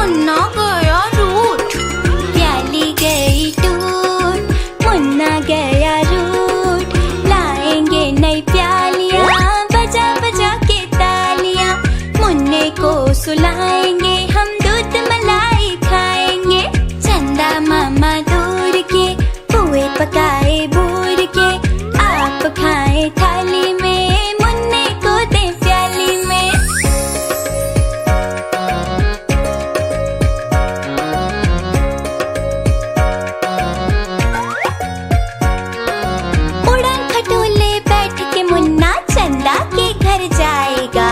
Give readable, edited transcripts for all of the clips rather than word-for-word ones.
मुन्ना गया रूठ, प्याली गई टूट, मुन्ना गया रूठ। लाएंगे नई प्यालियां, बजा बजा के तालियां। मुन्ने को सुलाएंगे, हम दूध मलाई खाएंगे। चंदा मामा दूर के, पुए पकाए बूर के। आप खाए थाली में, मुन्ने को दे प्याली में। उड़न खटोले बैठ के मुन्ना चंदा के घर जाएगा।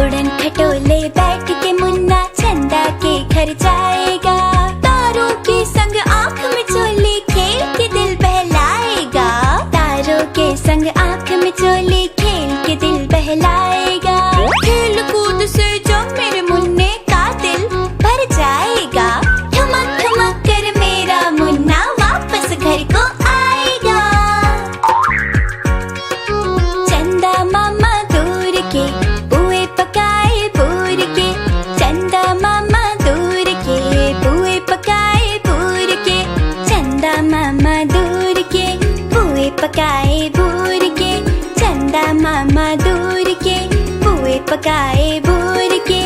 उड़न खटोले बैठ के मुन्ना चंदा के घर जाएगा। तारों के संग आँख में चोली खेल के दिल बहलाएगा। तारों के संग आँख में चोली खेल के दिल बहलाएगा। खेल कूद से जब मेरे मुन्ने का दिल भर जाएगा। ठमक ठमक कर मेरा मुन्ना वापस घर को आएगा। चंदा मामा दूर के, पुए पकाए बूर के। चंदा मामा दूर के, पुए पकाए बूर के। चंदा मामा दूर के, पुए पकाए बूर के। चंदा मामा दूर के, पुए पकाए बूर के।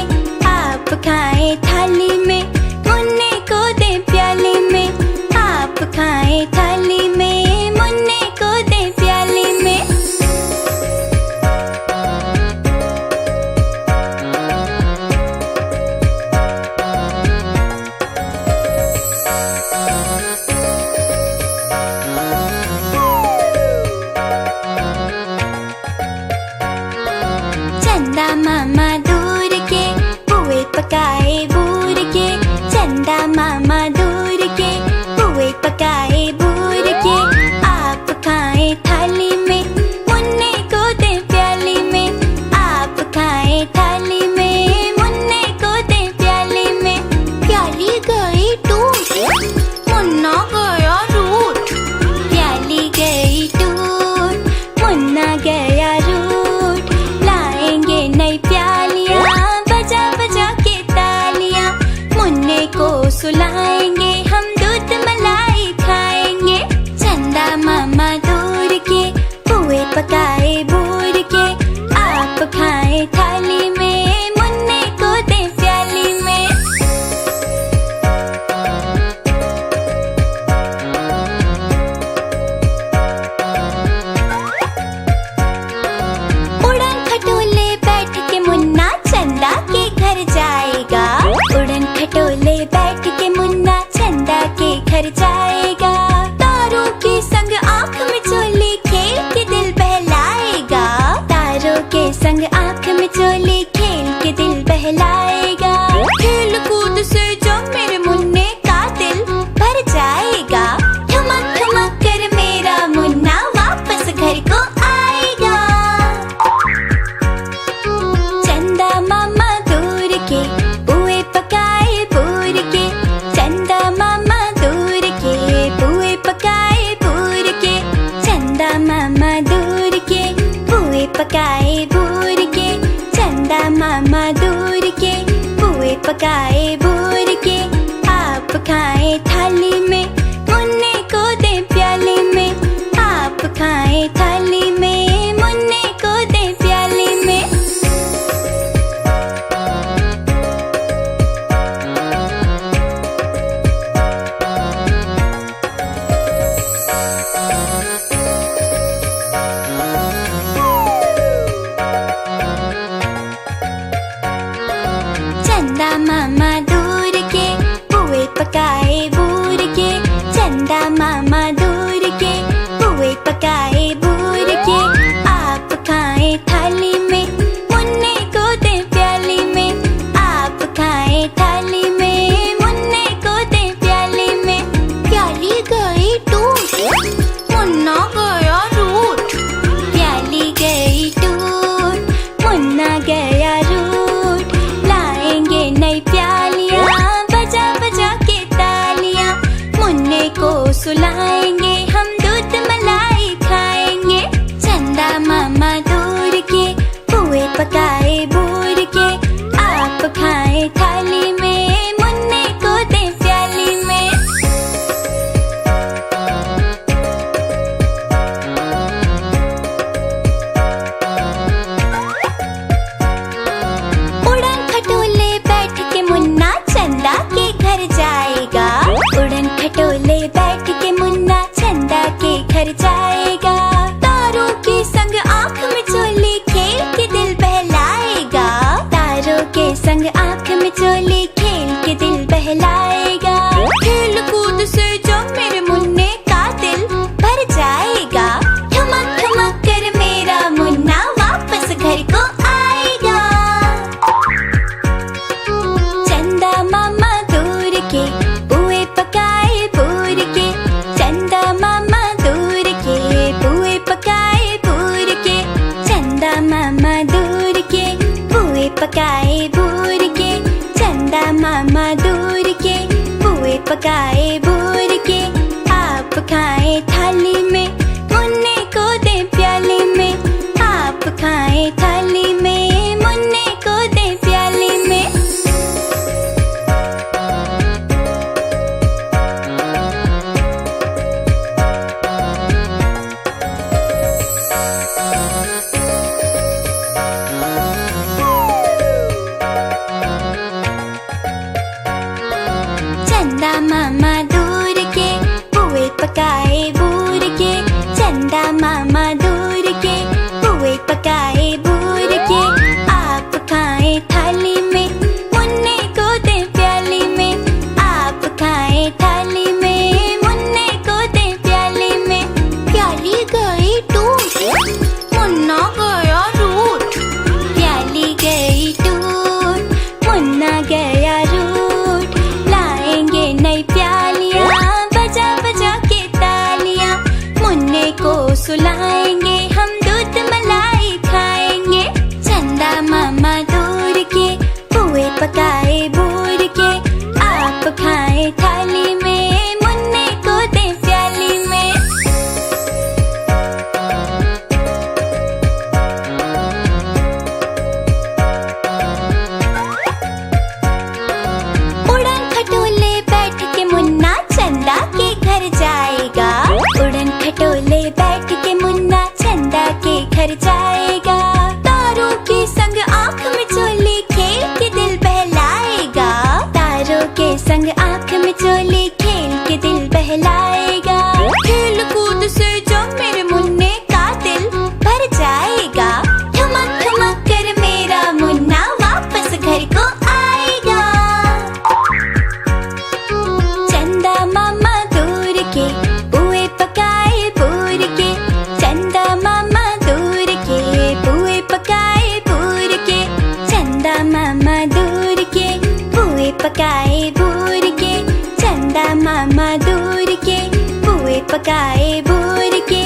आप खाए थाली में, मुन्ने को दे प्याली में। आप खाए थाली में, मुन्ने को दे प्याली में। चंदा मामा दूर के, पुए पकाए बूर के। चंदा मामा दूर के, पुए पकाए बूर के। आप खाए थाली में, मुन्ने को दे प्याली में। आप खाए थाली में, मुन्ने को दे प्याली में। प्याली गई टूट, मुन्ना गया रूठ। प्याली गई टूट, मुन्ना गया रूठ। लाएंगे नई प्यालियां, बजा बजा के तालियां। मुन्ने को सुलाएंगे, हम दूध मलाई खाएंगे। चंदा मामा दूर के, पुए पकाए बूर के। आप खाए थाली में, मुन्ने को दे प्याली में। उड़न खटोले बैठ के मुन्ना चंदा के घर जाएगा। उड़न खटोले बैठ के मुन्ना चंदा के घर जाएगा। तारों के संग आँख में चोली खेल के दिल बहलाएगा। तारों के संग आँख में चोली खेल के दिल बहलाएगा। खेल कूद से जब मेरे मुन्ने का दिल भर जाएगा। ठमक ठमक कर मेरा मुन्ना वापस घर को आएगा। चंदा मामा दूर के, पुए पकाए बूर के। चंदा मामा दूर के, पुए पकाए बूर के। चंदा मामा दूर के, पुए पकाए बूर के। चंदा मामा दूर के, पुए पकाए बूर के। आप खाए थाली में, मुन्ने को दे प्याली में। आप खाए थाली में, मुन्ने को दे प्याली में। चंदा मामा दूर के, पुए पकाए बूर के। चंदा मामा दूर के, पुए पकाए बूर के। आप खाए थाली में, मुन्ने को दे प्याली में। आप खाए थाली में, मुन्ने को दे प्याली में। प्याली गई टूट, मुन्ना गया रूठ। प्याली गई टूट, मुन्ना गया रूठ। लाएंगे नई प्यालियां, चोली खेल के दिल बहलाएगा। खेल कूद से जब मेरे मुन्ने का दिल भर जाएगा। ठुमक ठुमक कर मेरा मुन्ना वापस घर को आएगा। चंदा मामा दूर के पुए पकाए पूर के। चंदा मामा दूर के पुए पकाए पूर के। चंदा मामा दूर के पुए पकाए पूर के। चंदा मामा दूर के पुए पकाए पूर के। आप खाएं थाली में मुन्ने को दे प्याली में। आप खाएं थाली में मुन्ने को दे प्याली में। चंदा मामा दूर के पुए पकाए बूर के। चंदा मामा दूर के पुए पकाए बूर के। आप खाएं थाली में मुन्ने को दे प्याली में। आप खाएं थाली में मुन्ने को दे प्याली में। प्याली गई टूट, मुन्ना गया रूठ। प्याली गई टूट, मुन्ना गया रूठ। लाएंगे नई प्यालियां बजा बजा के तालियां। मुन्ने को सुलाएंगे हम दूध मलाई खाएंगे। चंदा मामा दूर के पुए पकाए बूर के। आप खाएं थाली में मुन्ने को दे प्याली में। उड़न खटोले बैठ के मुन्ना चंदा के घर जाएगा। उड़न खटोले बैठ के मुन्ना चंदा के घर जाएगा। तारों के संग आँख में चोली खेल के दिल बहलाएगा। तारों के संग आँख में चोली खेल के दिल बहलाएगा। खेल कूद से जब मेरे मुन्ने का दिल भर जाएगा। ठुमक ठुमक कर मेरा मुन्ना वापस घर को आएगा। चंदा मामा दूर के पुए पकाए पूर के। चंदा मामा दूर के पुए पकाए पूर के। चंदा मामा दूर के पुए पकाए पूर के। चंदा मामा दूर के पुए पकाए पूर के।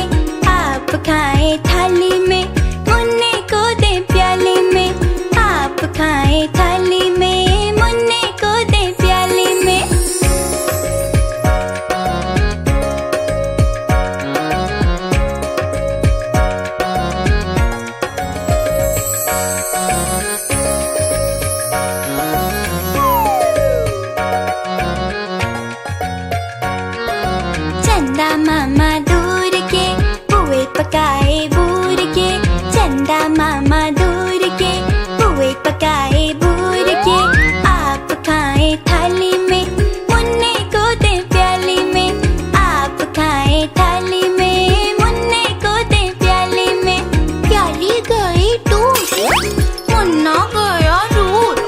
आप खाएं थाली में मुन्ने को दे प्याली में। आप खाएं थाली में मुन्ने को दे प्याली में। चंदा मामा दूर के पुए पकाए बूर के। चंदा मामा दूर के पुए पकाए बूर के। आप खाएं थाली में मुन्ने को दे प्याली में। आप खाएं थाली में मुन्ने को दे प्याली में। प्याली गई टूट, मुन्ना गया रूठ।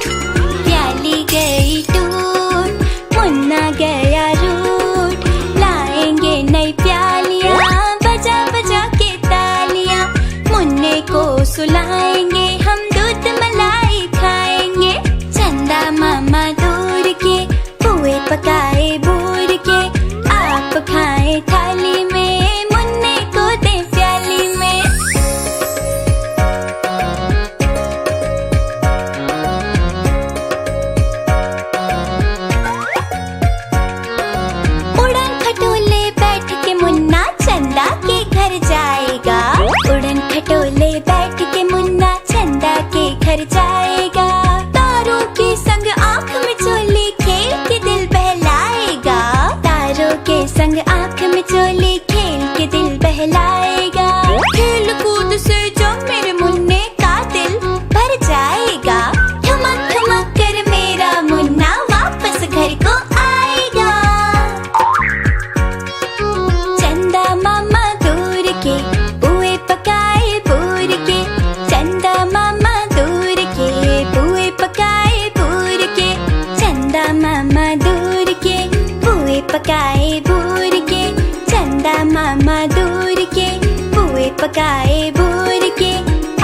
पकाए भूर के,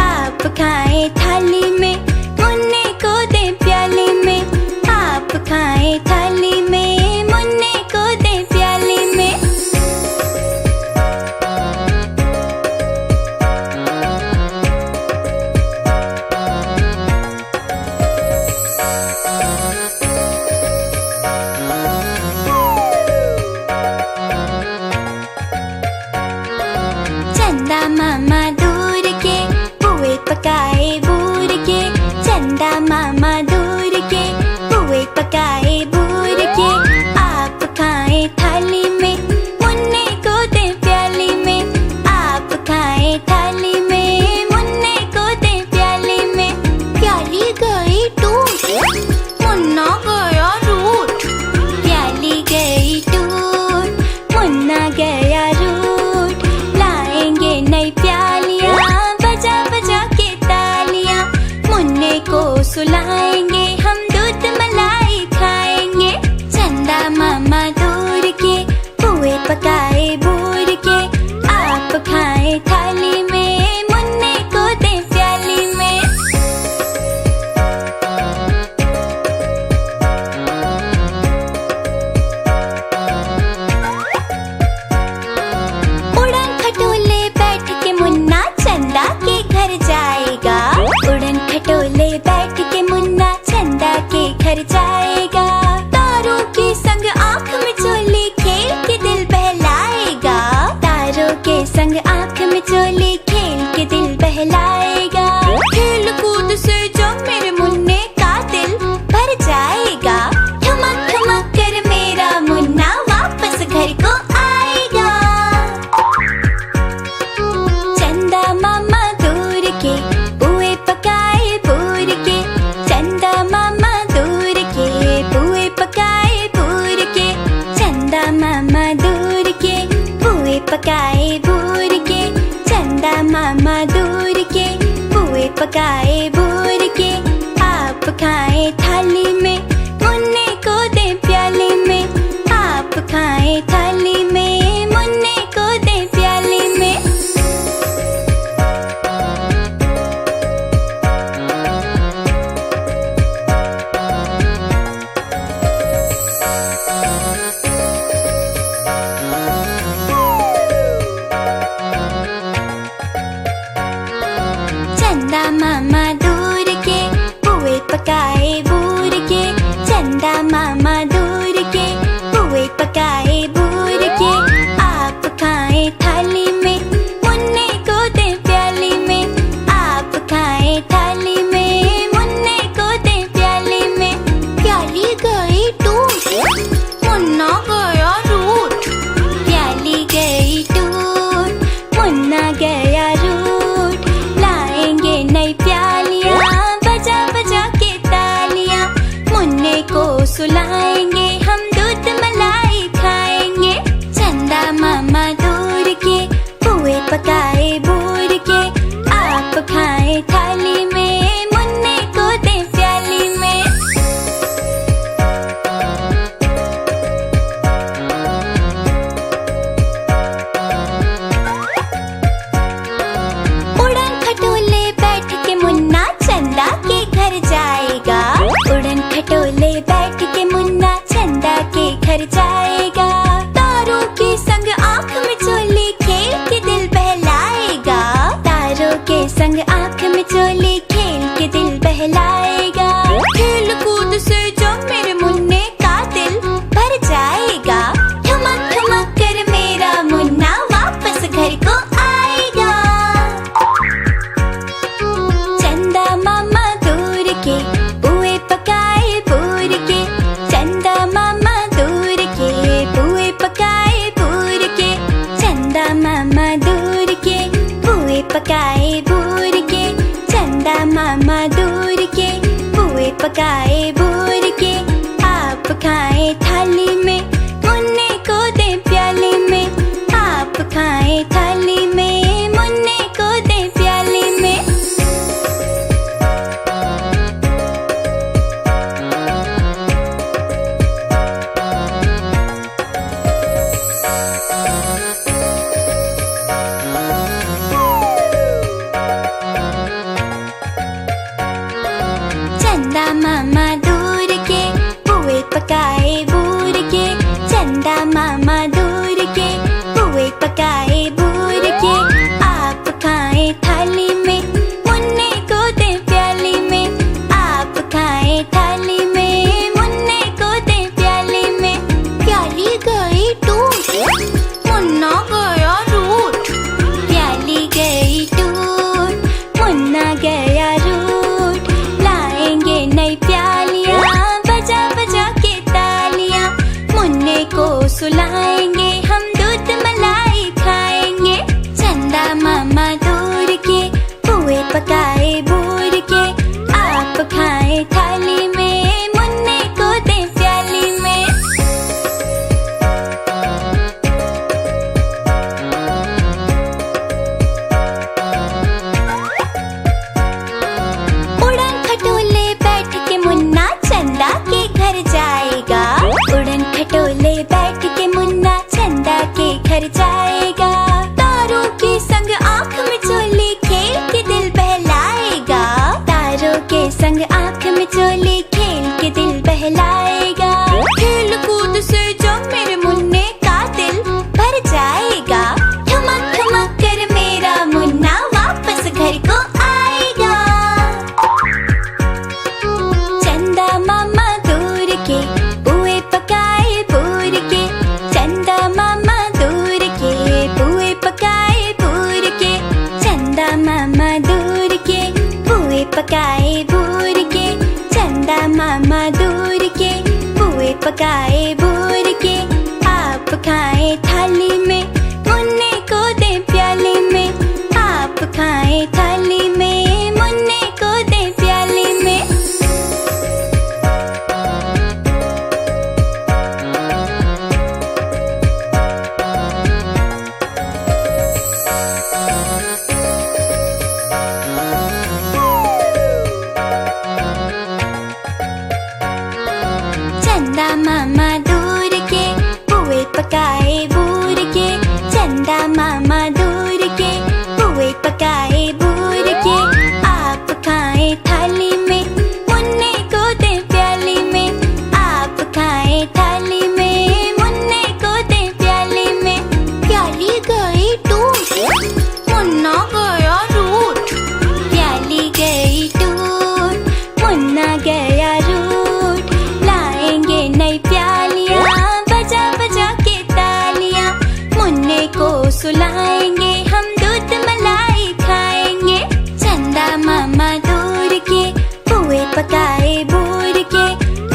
आप खाएं थाली में, मुन्ने को दे प्याले में। आप खाएं थाली में, मुन्ने को दे प्याले में। चंदा मामा दूर के, पुए पकाए भूर के। चंदा मामा दूर के, पुए पकाए भूर के। आप खाएं थाली में, मुन्ने को दे प्याली में। आप खाएं थाली में, मुन्ने को दे प्याली में। प्याली गई टूट, मुन्ना गया रूठ। प्याली गई टूट, मुन्ना गया रूठ। लाएंगे नई प्यालियाँ, बजा बजा के तालियाँ। मुन्ने को सुलाएंगे, हम दूध मलाई खाएंगे। चंदा मामा दूर के, पुए पकाए भूर के। आप खाएं थाली में, मुन्ने को दे प्याली में। उड़न खटोले बैठ के मुन्ना चंदा के घर जाएगा। उड़न खटोले बैठ के मुन्ना चंदा के घर जाएगा। तारों के संग आँख में चोली खेल के दिल बहलाएगा। तारों के संग आँख में चोली खेल के दिल बहलाएगा। खेल कूद से जब मेरे मुन्ने का दिल भर जाएगा। ठुमक ठुमक कर मेरा मुन्ना वापस घर को आएगा। चंदा मामा दूर के, पुए पकाए भूर के। चंदा मामा दूर के, पुए पकाए भूर के। चंदा मामा दूर के, पुए पकाए भूर के। चंदा मामा दूर के, पुए पकाए भूर के। आप खाएं थाली में, मुन्ने को दे प्याले में। आप खाएं थाली में, मुन्ने को दे प्याले में। चंदा मामा दूर के, पुए पकाए भूर के। चंदा मामा दूर के, पुए पकाए भूर के। आप खाएं थाली में, मुन्ने को दे प्याली में। आप खाएं थाली में, मुन्ने को दे प्याली में। प्याली गई टूट, मुन्ना गया रूठ। प्याली गई टूट, मुन्ना गया रूठ। लाएंगे नई प्यालियाँ, बजा बजा के तालियाँ। मुन्ने को सुलाएंगे, हम दूध मलाई खाएंगे। चंदा मामा दूर के, पुए पकाए भूर के। आप खाएं थाली में, मुन्ने को दे प्याली में। उड़न खटोले बैठ के मुन्ना चंदा के घर जाएगा। उड़न खटोले बैठ के मुन्ना पुए पकाए भूर के, आप खाएं थाली में, मुन्ने को दे प्याले में। आप खाएं थाली में, मुन्ने को दे प्याले में। चंदा मामा दूर के, पुए पकाए भूर के। चंदा मामा दूर के, पुए पकाए भूर के। आप खाएं थाली में, मुन्ने को दे प्याली में। आप खाएं थाली में, मुन्ने को दे प्याली में। प्याली गई टूट, मुन्ना गया रूठ। प्याली गई टूट, मुन्ना गया रूठ। लाएंगे नई प्यालियाँ, बजा बजा के तालियाँ। मुन्ने को सुलाएंगे, हम दूध मलाई खाएंगे। चंदा मामा दूर के, पुए पकाए भूर के।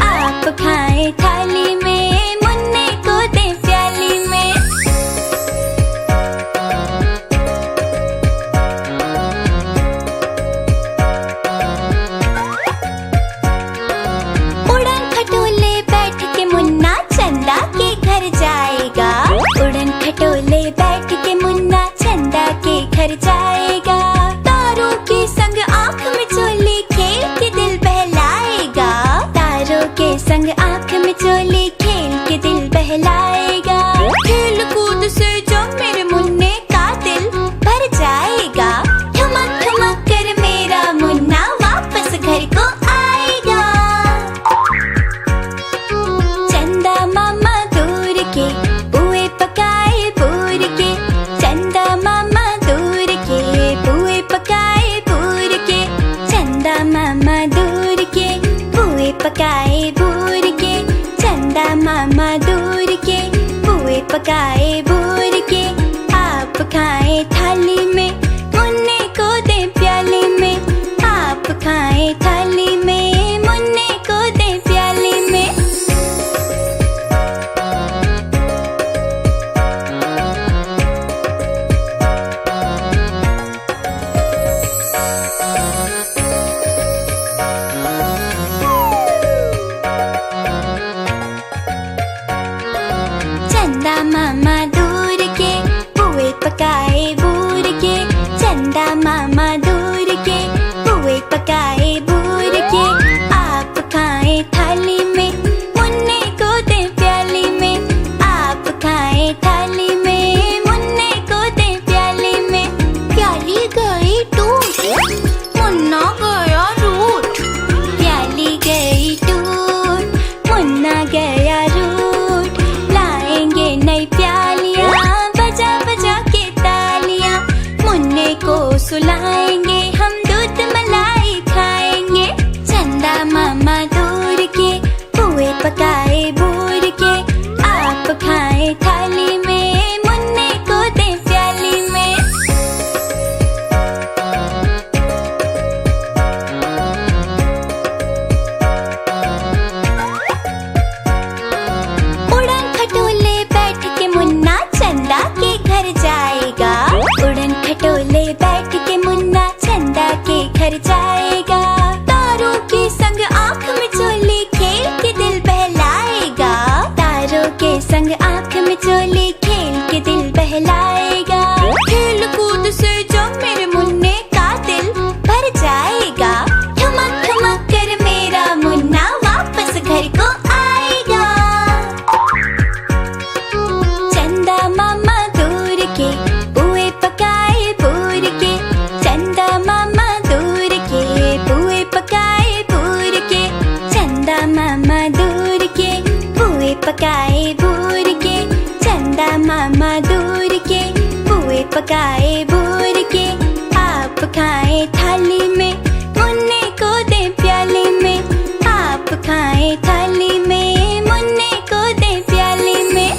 आप खाएं थाली में, मुन्ने को दे प्याली में। उड़न खटोले बैठ के मुन्ना चंदा के घर जाएगा। उड़न खटोले बैठ के मुन्ना चंदा के घर जाएगा। तारों के संग आँख में चोली खेल के दिल बहलाएगा। तारों के संग आँख में चोली खेल के दिल बहलाएगा। खेल कूद से जब मेरे मुन्ने का दिल भर जाएगा। ठमक ठमक कर मेरा मुन्ना वापस घर को आएगा। चंदा मामा दूर के, पुए पकाए भूर के। चंदा मामा दूर के, पुए पकाए भूर के। चंदा मामा दूर के, पुए पकाए भूर के। चंदा मामा दूर के, पुए पकाए भूर के। आप खाएं थाली में, मुन्ने को दे प्याले में। आप खाएं थाली में, मुन्ने को दे प्याले में। चंदा मामा दूर के, पुए पकाए भूर के। चंदा मामा दूर के, पुए पकाए भूर के। आप खाएं थाली में, मुन्ने को दे प्याली में। आप खाएं थाली में, मुन्ने को दे प्याली में। प्याली गई टूट, मुन्ना गया रूठ। प्याली गई टूट, मुन्ना गया रूठ। लाएंगे नई प्यालियाँ, बजा बजा के तालियाँ। मुन्ने को सुलाएंगे, हम दूध मलाई खाएंगे। चंदा मामा दूर के, पुए पकाए भूर के। आप खाएं थाली में, मुन्ने को दे प्याली में। उड़न खटोले बैठ के मुन्ना चंदा के घर जाएगा। उड़न खटोले बैठ के मुन्ना चंदा के घर जाएगा। तारों के संग आँख में चोली खेल के दिल बहलाएगा। तारों के संग आँख में चोली खेल के दिल बहलाएगा। खेल कूद से जब मेरे मुन्ने का दिल भर जाएगा। ठमक ठमक कर मेरा मुन्ना वापस घर को आएगा। चंदा मामा दूर के, पुए पकाए भूर के। चंदा मामा दूर के, पुए पकाए भूर के। चंदा मामा दूर के, पुए पकाए भूर के। चंदा मामा दूर के, पुए पकाए भूर के। आप खाएं थाली में, मुन्ने को दे प्याले में। आप खाएं थाली में, मुन्ने को दे प्याले में।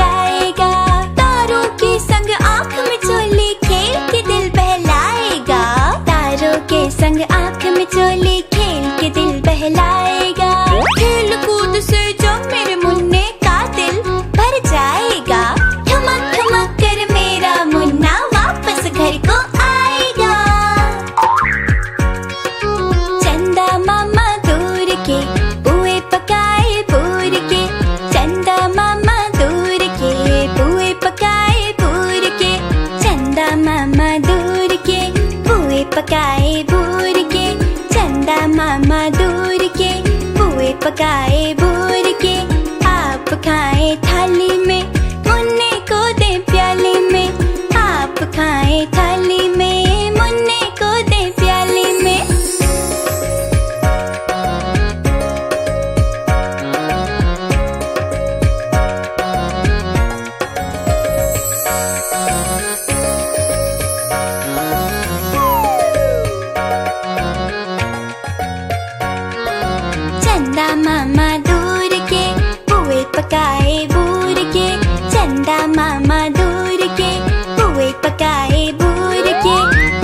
जाएगा। तारों के संग आँख में चोली खेल के दिल बहलाएगा। तारों के संग आँख में चोली खेल के दिल बहलाएगा। खेल कूद से जब मेरे मुन्ने का दिल भर जाएगा। ठुमक ठुमक कर मेरा मुन्ना वापस घर को आएगा। चंदा मामा दूर के पुए पकाए पूर के। चंदा मामा दूर के पुए पकाए पूर के। चंदा मामा दूर के पुए पकाए पूर के। चंदा मामा दूर के पुए पकाए पूर के। आप खाएं थाली में मुन्ने को दे प्याली में। आप खाएं थाली में मुन्ने को दे प्याली में। चंदा मामा दूर के पुए पकाए बूर के। चंदा मामा दूर के पुए पकाए बूर के।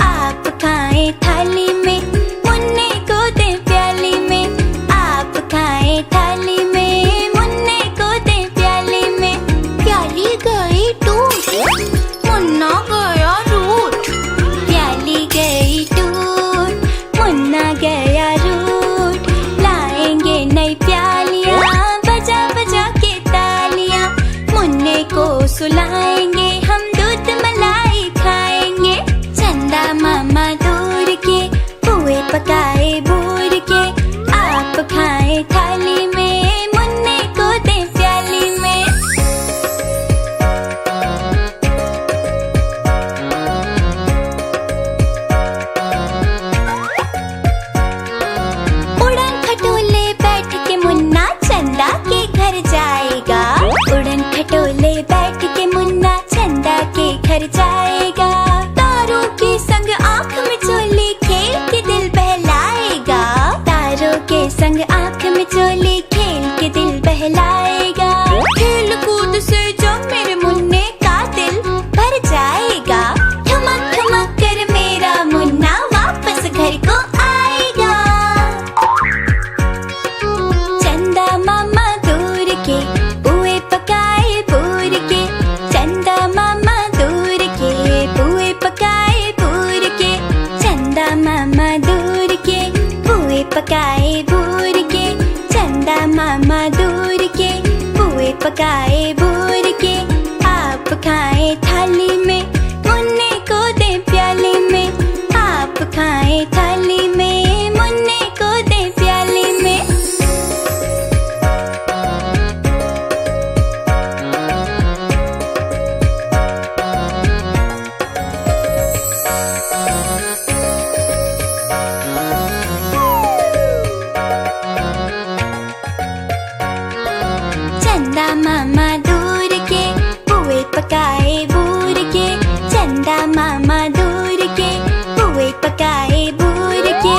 आप खाएं थाली में मुन्ने को दे प्याली में। आप खाएं थाली में मुन्ने को दे प्याली में। प्याली गई टूट, मुन्ना गया रूठ। प्याली गई टूट, मुन्ना गया रूठ। लाएंगे नई प्यालियाँ बजा बजा के तालियाँ। मुन्ने को सुलाएंगे हम दूध मलाई खाएंगे। चंदा मामा दूर के पुए पकाए बूर के। आप खाएं थाली में मुन्ने को दे प्याली में। उड़न खटोले बैठ के मुन्ना चंदा के घर जाएगा। उड़न खटोले बैठ के मुन्ना चंदा के घर जाएगा। तारों के संग आँख में चोली खेल के दिल बहलाएगा। तारों के संग आँख में चोली खेल के दिल बहलाएगा। खेल कूद से जब मेरे मुन्ने का दिल भर जाएगा। ठुमक ठुमक कर मेरा मुन्ना वापस घर को आएगा। चंदा मामा दूर के पुए पकाए पूर के। चंदा मामा दूर के पुए पकाए पूर के। चंदा मामा दूर के पुए पकाए पूर के। चंदा मामा दूर के पुए पकाए पूर के। आप खाएं थाली में मुन्ने को दे प्याली में। आप खाएं थाली में मुन्ने को दे प्याली में। चंदा मामा दूर के पुए पकाए बूर के। चंदा मामा दूर के पुए पकाए बूर के।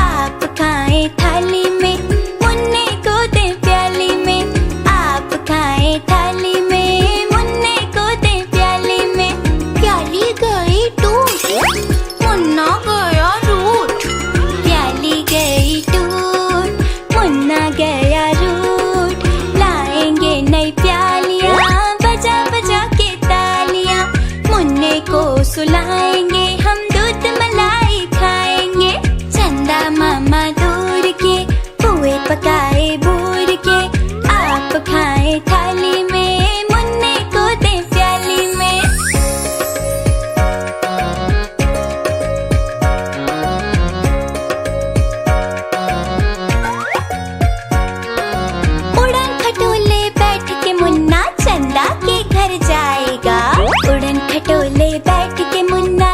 आप खाएं थाली में मुन्ने को दे प्याली में। आप खाएं थाली में मुन्ने को दे प्याली में। प्याली गई टूट, मुन्ना गया रूठ। प्याली गई टूट, मुन्ना गया रूठ। लाएंगे नई प्यालियाँ बजा बजा के तालियाँ। मुन्ने को सुलाएंगे हम दूध मलाई खाएंगे। चंदा मामा दूर के पुए पकाए बूर के। आप खाएं थाली में मुन्ने को दे प्याली में। उड़न खटोले बैठ के मुन्ना चंदा के घर जाएगा। उड़न खटोले बैठ के मुन्ना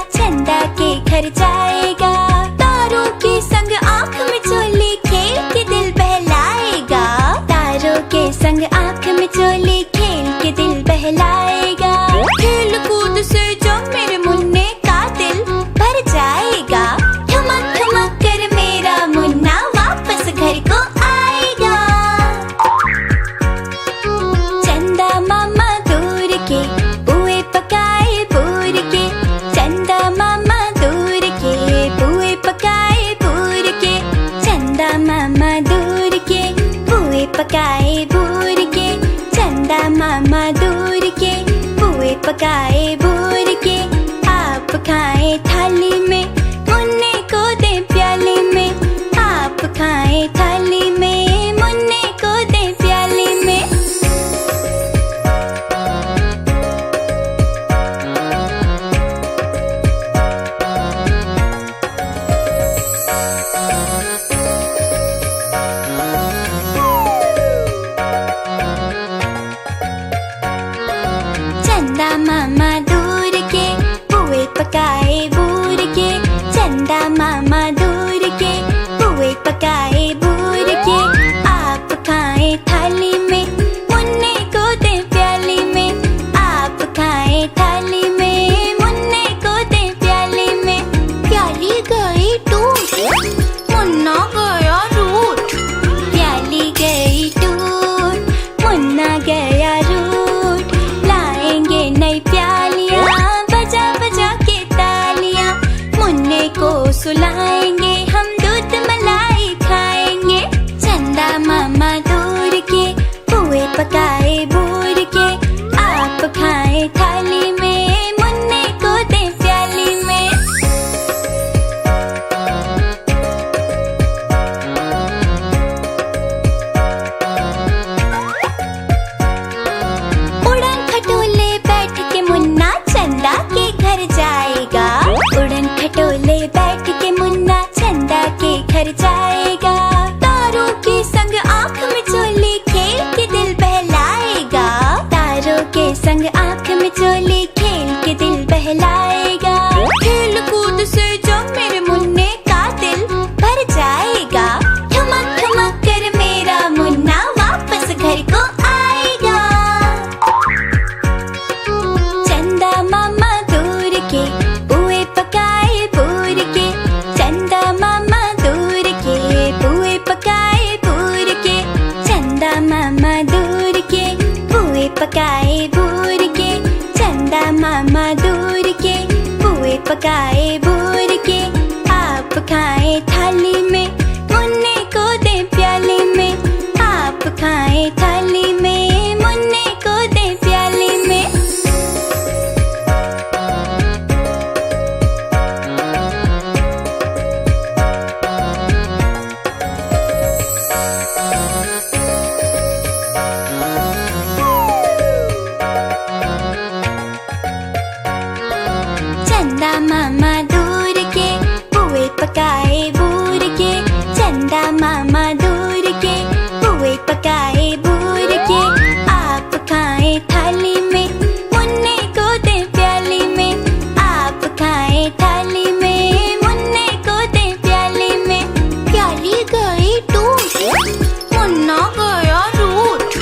पकाए भूर के, आप खाएं थाली में, मुन्ने को दे प्याले में। आप खाएं थाली में, मुन्ने को दे प्याले में। चंदा मामा दूर के, पुए पकाए भूर के। चंदा मामा दूर के, पुए पकाए भूर के। आप खाएं थाली में, मुन्ने को दे प्याली में। आप खाएं थाली में, मुन्ने को दे प्याली में। प्याली गई टूट, मुन्ना गया रूठ। प्याली गई टूट, मुन्ना गया रूठ। लाएंगे नई प्यालियाँ, बजा बजा के तालियाँ। मुन्ने को सुलाएंगे, हम दूध मलाई खाएंगे। चंदा मामा दूर के, पुए पकाए भूर के। आप खाएं थाली में, मुन्ने को दे प्याली में। उड़न खटोले बैठ के मुन्ना चंदा के घर जाएगा। उड़न खटोले बैठ के मुन्ना चंदा के घर जाएगा। तारों के संग आँख में चोली खेल के दिल बहलाएगा। तारों के संग आँख में चोली खेल के दिल बहलाएगा। खेल कूद से जब मेरे मुन्ने का दिल भर जाएगा। ठुमक ठुमक कर मेरा मुन्ना वापस घर को आएगा। चंदा मामा दूर के, पुए पकाए भूर के। चंदा मामा दूर के, पुए पकाए भूर के। चंदा मामा दूर के, पुए पकाए भूर के। चंदा मामा दूर के, पुए पकाए भूर के। आप खाएं थाली में, मुन्ने को दे प्याले में। आप खाएं थाली में, मुन्ने को दे प्याले में। चंदा मामा दूर के, पुए पकाए भूर के। चंदा मामा दूर के, पुए पकाए भूर के। आप खाएं थाली में, मुन्ने को दे प्याली में। आप खाएं थाली में, मुन्ने को दे प्याली में। प्याली गई टूट, मुन्ना गया रूठ।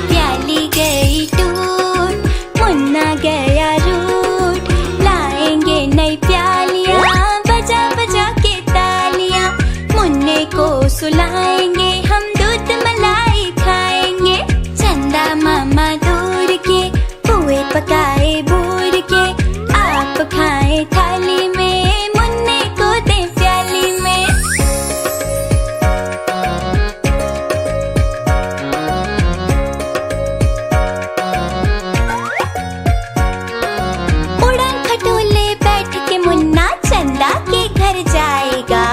प्याली गई टूट, मुन्ना गया रूठ। लाएंगे नई प्यालियाँ, बजा बजा के तालियाँ। मुन्ने को सुलाएंगे, हम दूध मलाई खाएंगे। चंदा मामा दूर के, पुए पकाए भूर के। आप खाएं थाली में, मुन्ने को दे प्याली में। उड़न खटोले बैठ के मुन्ना चंदा के घर जाएगा।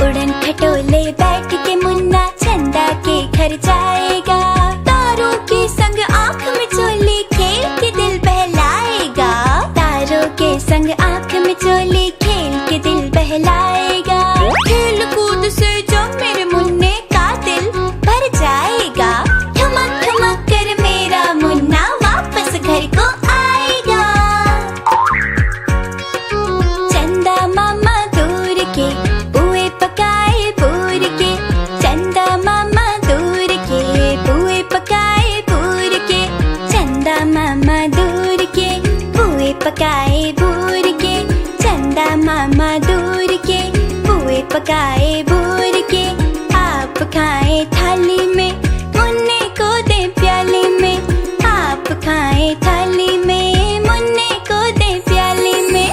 उड़न खटोले बैठ के मुन्ना चंदा के घर जाएगा। तारों के संग आँख में चोली खेल के दिल बहलाएगा। तारों के संग आँख में चोली खेल के दिल बहलाएगा। खेल कूद से जब मेरे मुन्ने का दिल भर जाएगा। ठुमक ठुमक कर मेरा मुन्ना वापस घर को आएगा। चंदा मामा दूर के, पुए पकाए भूर के। चंदा मामा दूर के, पुए पकाए भूर के। चंदा मामा दूर के, पुए पकाए भूर के। चंदा मामा दूर के, पुए पकाए भूर के। आप खाएं थाली में, मुन्ने को दे प्याले में। आप खाएं थाली में, मुन्ने को दे प्याले में।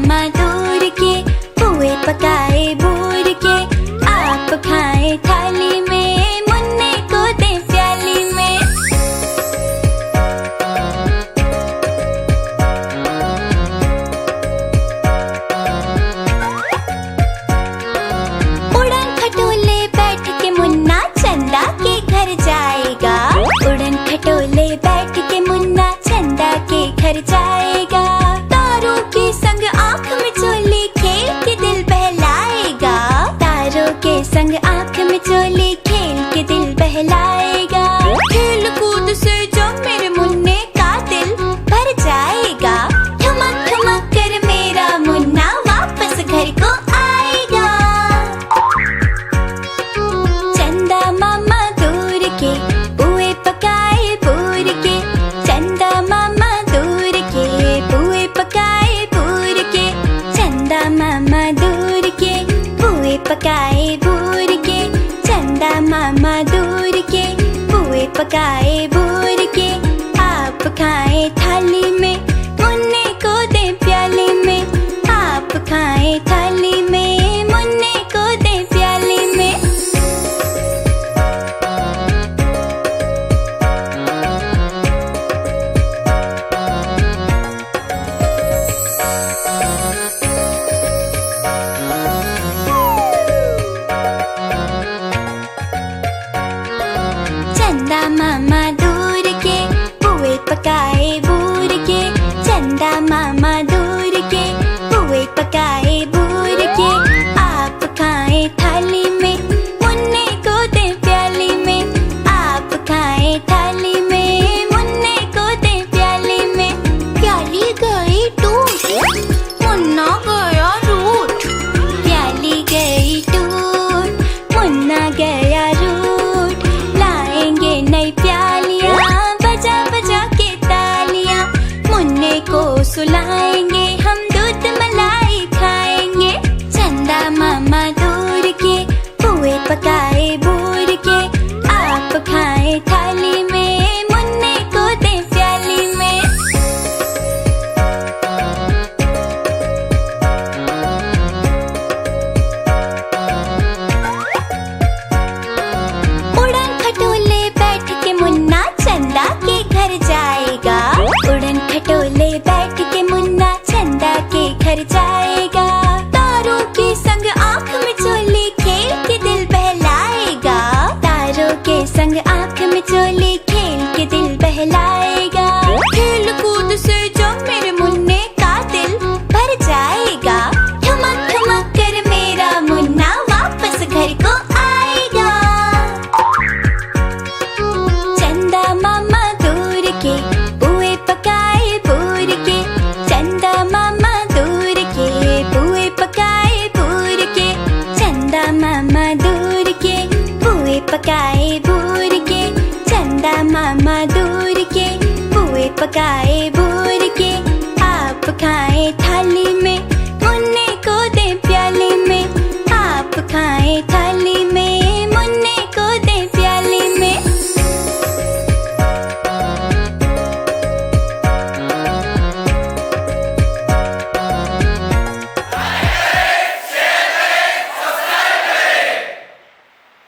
मामा दूर के, पुए पकाए बूर के, आप खाए थाली में, मुन्ने को दे प्याली में। उड़न खटोले बैठ के मुन्ना चंदा के घर जाएगा, उड़न खटोले बैठ के मुन्ना चंदा के घर जाएगा। तारों के संग आँख में चोली खेल के दिल बहलाएगा, तारों के संग आँख में चोली खेल के दिल बहलाएगा। खेल कूद से जब मेरे मुन्ने का दिल भर जाएगा, ठुमक ठुमक कर मेरा मुन्ना वापस घर को आएगा। चंदा मामा दूर के, पुए पकाए बूर के, चंदा मामा दूर के, पुए पकाए बूर के, चंदा मामा दूर के, पुए पकाए बूर के, चंदा मामा दूर के, पुए पकाए बूर के, आप खाए थाली में, मुन्ने को दे प्याली में, आप खाए थाली में, मुन्ने को दे प्याली में। चंदा मामा दूर के, पुए पकाए बूर के, चंदा मामा दूर के, पुए पकाए बूर के, आप खाए थाली में, मुन्ने को दे प्याली में, आप खाए थाली में, मुन्ने को दे प्याली में। प्याली गई टूट, मुन्ना गया रूठ। प्याली गई टूट, मुन्ना गया रूठ, लाएंगे नई प्यालियाँ बजा बजा के तालियाँ, मुन्ने को सुलाएंगे हम दूध मलाई खाएंगे। चंदा मामा दूर के, पुए पकाए बूर के, आप खाए थाली में, मुन्ने को दे प्याली में। उड़न खटोले बैठ के मुन्ना चंदा के घर जाएगा, उड़न खटोले बैठ के मुन्ना चंदा के घर जाएगा। तारों के संग आँख में चोली खेल के दिल बहलाएगा, तारों के संग आँख में चोली खेल के दिल बहलाएगा। खेल कूद से जब मेरे मुन्ने का दिल भर जाएगा, ठुमक ठुमक कर मेरा मुन्ना वापस घर को आएगा। चंदा मामा दूर के, पुए पकाए बूर के, चंदा मामा दूर के, पुए पकाए बूर के, चंदा मामा दूर के, पुए पकाए बूर के, चंदा मामा दूर के, पुए पकाए